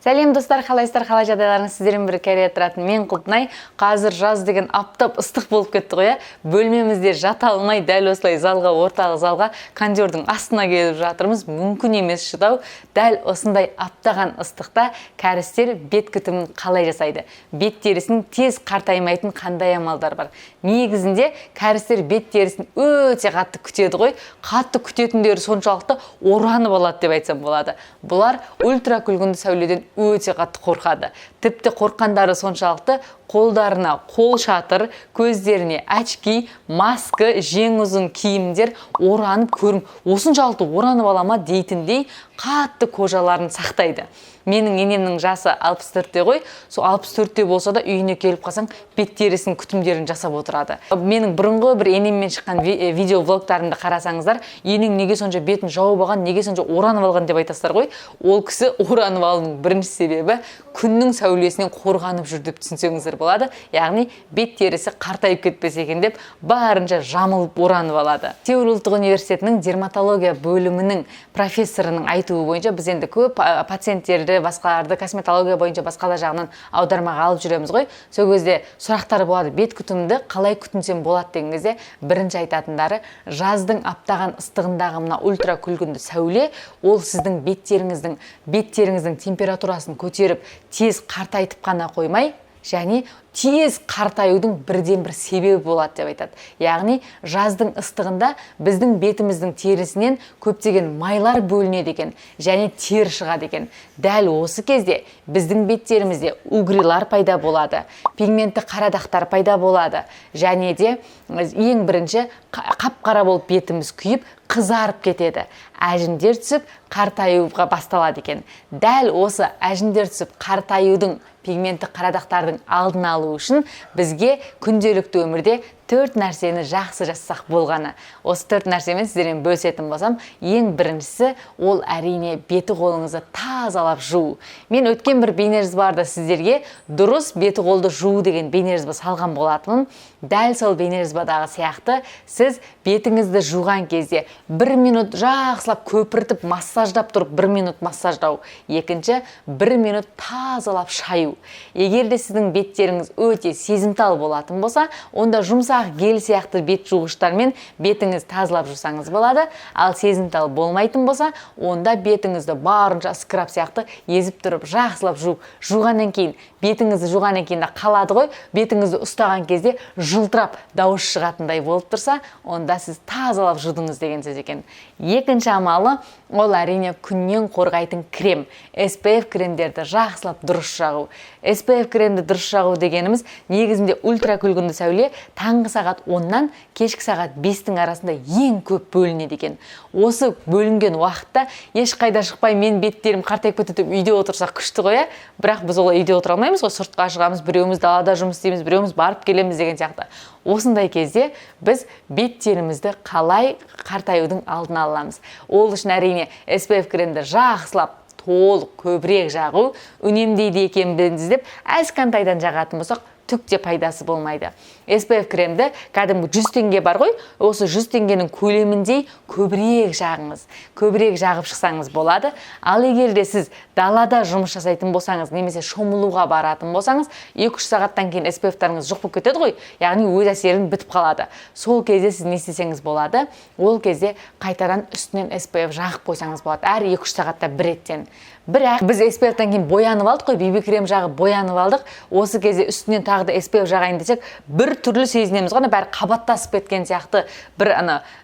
Сәлем достар, қалайсыздар, қалай жағдайларыңыз, сіздермен бір кәрия тұратын мен Құлпынай. Қазір жаз деген аптап ыстық болып кетті ғой. Бөлмемізде жата алмай дәл осылай залға, орталық залға кондердің астына келіп жатырмыз. Мүмкін емес шыдау. Дәл осындай аптаған ыстықта кәрістер бет күтімін қалай жасайды? Бет терісін тез қартаймайтын қандай амалдар бар? Негізінде кәрістер бет терісін өте қатты күтеді ғой. Қатты күтетіндері соншалықты оранып алады деп айтсам болады. Бұлар ультракүлгінді сәуледен өте қатты қорқады. Тіпті қорқандары соншалықты қолдарына қол шатыр, көздеріне очки, маска, жең ұзын киімдер оранып көрін. Осыншалықты оранып алама дейтіндей қатты кожаларын сақтайды. Менің енемнің жасы 64-те ғой. Сол 64-те болса да үйіне келіп қалсаң бет терісінің күтімдерін жасап отырады. Менің бұрынғы бір енеммен шыққан видео влогтарымды қарасаңыздар, енең неге сонша бетін жауып алған, неге сонша оранып алған деп айтасыздар ғой. Ол кісі оранып алудың бірінші себебі күннің сәулесінен қорғанып жүр деп түсінсеңіздер болады. Яғни бет терісі қартайып кетпесе екен деп барынша жамылып оранып алады. Сеул ұлттық университетінің дерматология бөлімінің профессорының айтуы бойынша біз енді көп пациенттерді, басқаларды косметология бойынша басқалар жағынан аудармаға алып жүреміз ғой. Сол кезде сұрақтар болады, бет күтімді қалай күтінсем болады деген кезде бірінші айтатындары, жаздың аптаған ыстығындағы мына ультракүлгінді сәуле, ол сіздің беттеріңіздің температурасын көтеріп, тез қартайтып қана қоймай, және тез қартаюдың бірден бір себебі болады деп айтады. Яғни жаздың ыстығында біздің бетіміздің терісінен көптеген майлар бөлінеді екен, және тер шығады екен. Дәл осы кезде біздің беттерімізде угрилар пайда болады, пигментті қарадақтар пайда болады, және де ең бірінші қап-қара болып бетіміз күйіп, қызарып кетеді. Әжімдер түсіп, қартаюға басталады екен. Дәл осы әжімдер түсіп, қартаюдың, пигментті қарадақтардың алдын алу үшін бізге күнделікті өмірде 4 нәрсені жақсы жасасақ болғаны. Осы 4 нәрсемен сіздермен бөлісетін болсам, ең біріншісі ол әрине беті қолыңызды тазалап жуу. Мен өткен бір бейнежазбада сіздерге дұрыс беті қолды жуу деген бейнежазба салған болатынмын. Дәл сол бейнежазбадағы сияқты сіз бетіңізді жуған кезде 1 минут жақсылап көпіртіп массаждап тұрып 1 минут массаждау. Екінші 1 минут тазалап шаю. Егер де сіздің беттеріңіз өте сезімтал болатын болса, онда жұмсақ гель сияқты бет жуғыштармен бетіңіз тазалап жусаңыз болады. Ал сезімтал болмайтын болса, онда бетіңізді барынша скраб сияқты езіп тұрып жақсылап жуғаннан кейін, бетіңізді жуғаннан кейін қалады ғой, бетіңізді ұстаған кезде жылтырап дауыс шығатындай болып тұрса, онда сіз тазалап жудыңыз деген сөз екен. Екінші амалы ол әрине күннен қорғайтын крем. SPF кремдерді жақсылап дұрыс жағу. SPF кремді дұрыс жағу дегеніміз негізінде ультракүлгінді сәуле таңғы сағат 10-нан кешкі сағат 5-тің арасында ең көп бөлінеді екен. Осы бөлінген уақытта ешқайда шықпай мен беттерім қартайып кетіп үйде отырсақ күшті ғой, бірақ біз олай үйде отыра алмаймыз ғой, сыртқа шығамыз, біреуіміз далада жұмыс істейміз, біреуіміз барып келеміз деген сияқты. Осындай кезде біз беттерімізді қалай қартаюдың алдын аламыз. Ол үшін әрине SPF кремді жақсылап толық көбірек жағу, үнемдейді екенбіз деп әзкантайдан жағатын болсақ, түк те пайдасы болмайды. SPF кремді кәдімгі 100 теңге бар ғой, осы 100 теңгенің көлеміндей көбірек жағыңыз, көбірек жағып шықсаңыз болады. Ал егер де сіз далада жұмыс жасайтын болсаңыз, немесе шомылуға баратын болсаңыз, 2-3 сағаттан кейін SPF-тарыңыз жоқ болып кетеді ғой, яғни өз әсерін бітіп қалады. Сол кезде сіз не істесеңіз болады? Ол кезде қайтадан үстінен SPF жағып қойсаңыз болады, әр 2-3 сағатта бір реттен. Бірақ біз SPF-тан кейін боянып алдық қой, BB крем жағып боянып алдық. Осы кезде үстінен тағы да SPF жағайын десек, бір түрлі сезінеміз ғана, бәрі қабаттасып кеткен сияқты. Бір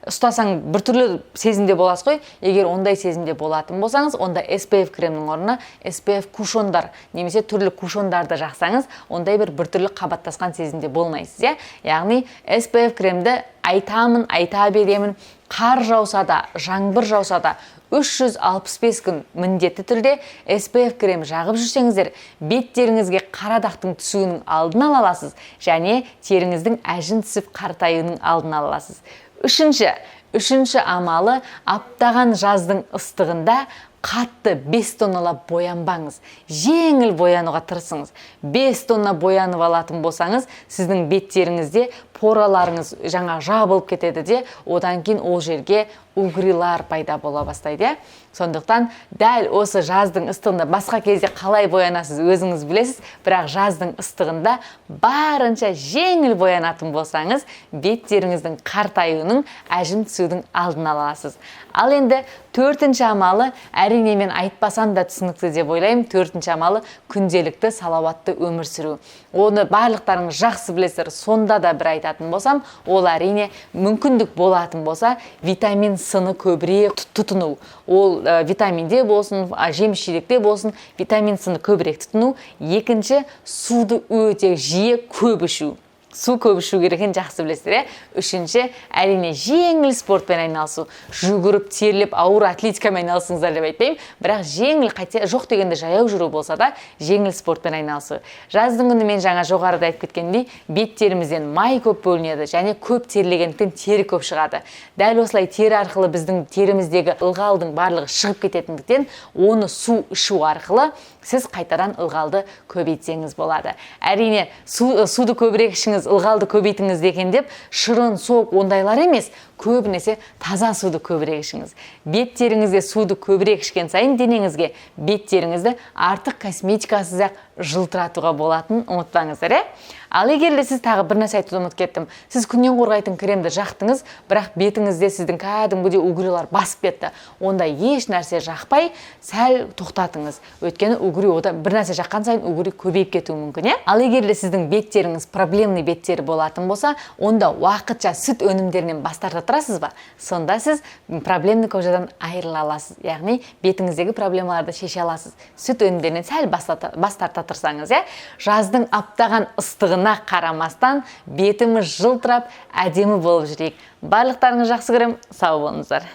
ұстасаң бір түрлі сезімде боласыз ғой. Егер ондай сезімде болатын болсаңыз, онда SPF кремнің орнына SPF кушондар, немесе түрлі кушондарды жақсаңыз, ондай бір түрлі қабаттасқан сезімде болмайсыз, яғни SPF кремді айта беремін, қар жауса да, жаңбыр жауса да, 365 күн міндетті түрде SPF крем жағып жүрсеңіздер, беттеріңізге қарадақтың түсуінің алдын ала аласыз, және теріңіздің әжін түсіп қартаюының алдын ала аласыз. Үшінші амалы, аптаған жаздың ыстығында қатты 5 тонналап боянбаңыз. Жеңіл боянуға тырысыңыз. 5 тонна боянып алатын болсаңыз, сіздің беттеріңізде пораларыңыз жаңа жабылып кетеді де, одан кейін ол жерге угрилар пайда бола бастайды, иә. Сондықтан дәл осы жаздың ыстығында басқа кезде қалай боянасыз өзіңіз білесіз, бірақ жаздың ыстығында барынша жеңіл боянатын болсаңыз, беттеріңіздің қартаюының, әжім түсудің алдын аласыз. Ал енді төртінші амалы, әрине мен айтпасам да түсінікті деп ойлаймын, төртінші амалы күнделікті салауатты өмір сүру. Оны барлықтарыңыз жақсы білесіздер, сонда да бір айтатын болсам, ол әрине мүмкіндік болатын болса, витамин С-ны көбірек тұтыну. Ол витаминде болсын, жеміс-жидекте болсын, витамин С-ны көбірек тұтыну. Екінші, суды өте жиі көп ішу. Су көп ішу керекін жақсы білесіздер. Үшінші, әрине жеңіл спортпен айналысу. Жүгіріп, терлеп, ауыр атлетикамен айналысыңыздар деп айтпаймын, бірақ жеңіл, қате жоқ дегенде жаяу жүру болса да, жеңіл спортпен айналысу. Жаздың күні мен жаңа жоғарыда айтып кеткендей, беттерімізден май көп бөлінеді және көп терлегендіктен тері көп шығады. Дәл осылай тері арқылы біздің теріміздегі ылғалдың барлығы шығып кететіндіктен, оны су ішу арқылы сіз қайтадан ылғалды көбейтсеңіз болады. Әрине, суды көбірек ішіңіз, ылғалды көбейтіңіз деген деп, шырын, соқ, ондайлар емес, көбінесе таза суды көбірек ішіңіз. Беттеріңізде суды көбірек ішкен сайын денеңізге беттеріңізді артық косметикасыз ақ жылтыратуға болатын ұмытпаңыздар, иә? Ал егер де сіз тағы бір нәрсе айтуды ұмытып кеттім. Сіз күннен қорғайтын кремді жақтыңыз, бірақ бетіңізде сіздің кәдімгідей угрилар басып кетті. Онда еш нәрсе жақпай, сәл тоқтатыңыз. Өйткені угри одан бір нәрсе жаққан сайын угри көбейіп кетуі мүмкін, иә? Ал егер де сіздің беттеріңіз проблемный беттері болатын болса, онда уақытша сүт өнімдерінен бас тарта тұрасыз ба? Сонда сіз проблемный кожадан айырыла аласыз. Яғни бетіңіздегі проблемаларды шеше аласыз. Сүт өнімдерінен сәл бас тарта тұрсаңыз, иә? Жаздың аптаған ыстығына қарамастан бетіміз жылтырап, әдемі болып жүрейік. Барлықтарыңыз жақсы көремін. Сау болыңыздар.